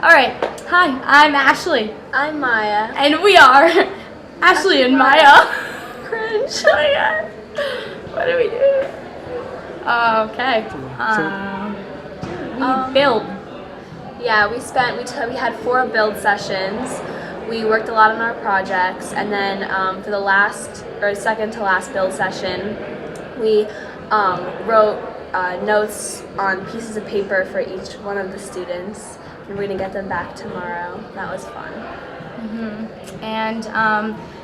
All right. Hi, I'm Ashley. I'm Maya. And we are Ashley and Maya. Cringe. Oh my god. What do we do? Okay. We build. Yeah, we had 4 build sessions. We worked a lot on our projects, and then for the last or second to last build session, we wrote notes on pieces of paper for each one of the students. And we're gonna get them back tomorrow. That was fun. And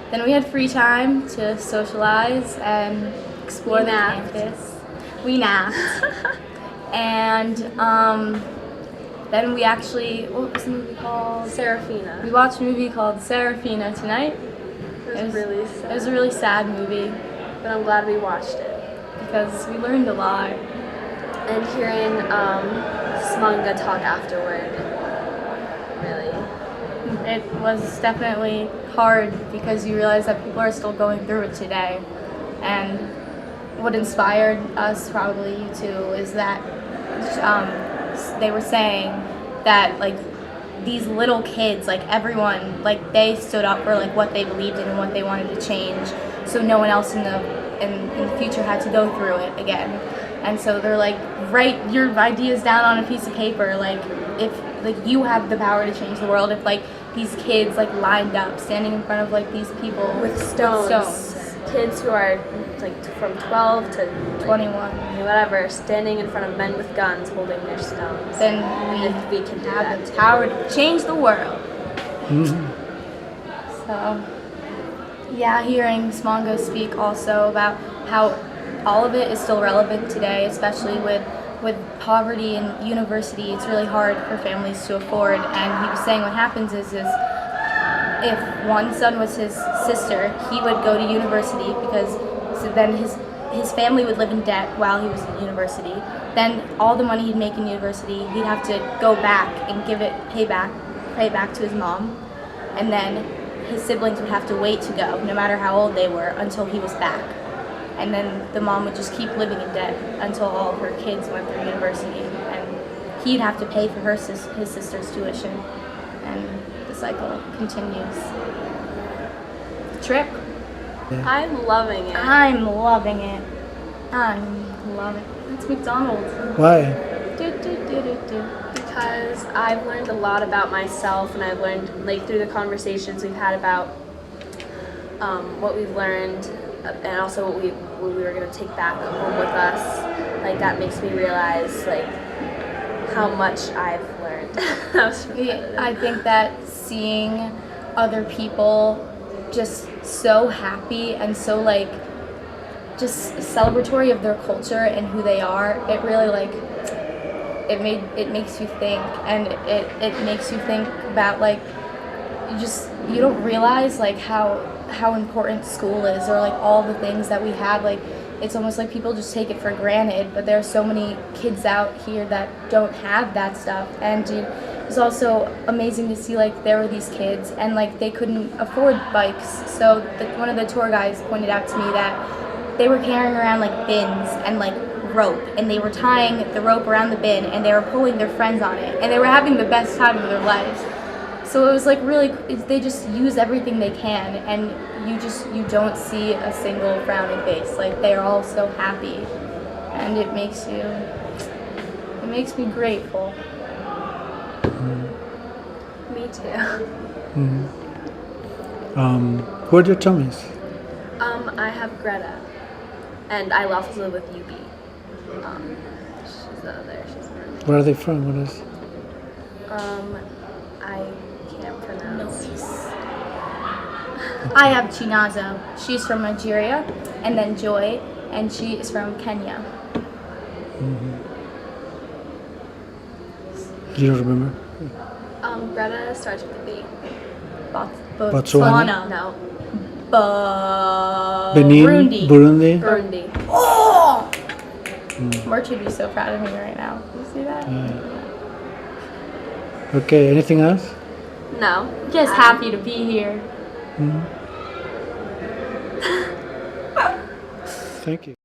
then we had free time to socialize and explore the campus. We napped. And then we actually, what was the movie called? Serafina. We watched a movie called Serafina tonight. It was really sad. It was a really sad movie But I'm glad we watched it. because we learned a lot. And hearing Smanga talk afterward, really. It was definitely hard because you realize that people are still going through it today. And what inspired us, probably you too, is that they were saying that like these little kids, like everyone, like they stood up for like what they believed in and what they wanted to change, so no one else in the future had to go through it again. And so they're like, write your ideas down on a piece of paper, like if like you have the power to change the world. If like these kids like lined up standing in front of like these people With stones. Kids who are like from 12 to 21, whatever, standing in front of men with guns holding their stones. then If we can do have that the too. power to change the world. So, yeah, hearing Smongo speak also about how all of it is still relevant today, especially with poverty in university. It's really hard for families to afford, and he was saying what happens is if one son was his sister, he would go to university because so then his family would live in debt while he was in university. Then all the money he'd make in university, he'd have to go back and pay back to his mom, and then his siblings would have to wait to go, no matter how old they were, until he was back. And then the mom would just keep living in debt until all of her kids went through university, and he'd have to pay for his sister's tuition, and the cycle continues. Trip. I'm loving it. I'm loving it. I'm loving it. It's McDonald's. Why? Because I've learned a lot about myself, and I've learned like through the conversations we've had about what we've learned, and also what we were gonna take back home with us. Like that makes me realize like how much I've learned. That was repetitive. I think that seeing other people just so happy and so like just celebratory of their culture and who they are, it really like it makes you think, and it makes you think about like you don't realize like how important school is, or like all the things that we have. Like it's almost like people just take it for granted, but there are so many kids out here that don't have that stuff. And it's also amazing to see like there were these kids and like they couldn't afford bikes, so one of the tour guides pointed out to me that they were carrying around like bins and like rope, and they were tying the rope around the bin, and they were pulling their friends on it, and they were having the best time of their lives. So it was like really, they just use everything they can, and you don't see a single frowning face. Like they're all so happy, and it makes me grateful. Me too. Who are your tummies? I have Greta, and I also live with Yubi. She's the other. She's Mermaid. Where are they from? What is? I can't pronounce. I have Chinazo. She's from Nigeria, and then Joy, and she is from Kenya. You don't remember? Greta starts with a B. Botswana? No. Benin? Burundi. Burundi? Oh! Merch would be so proud of me right now. You see that? Okay, anything else? No. Just happy to be here. Thank you.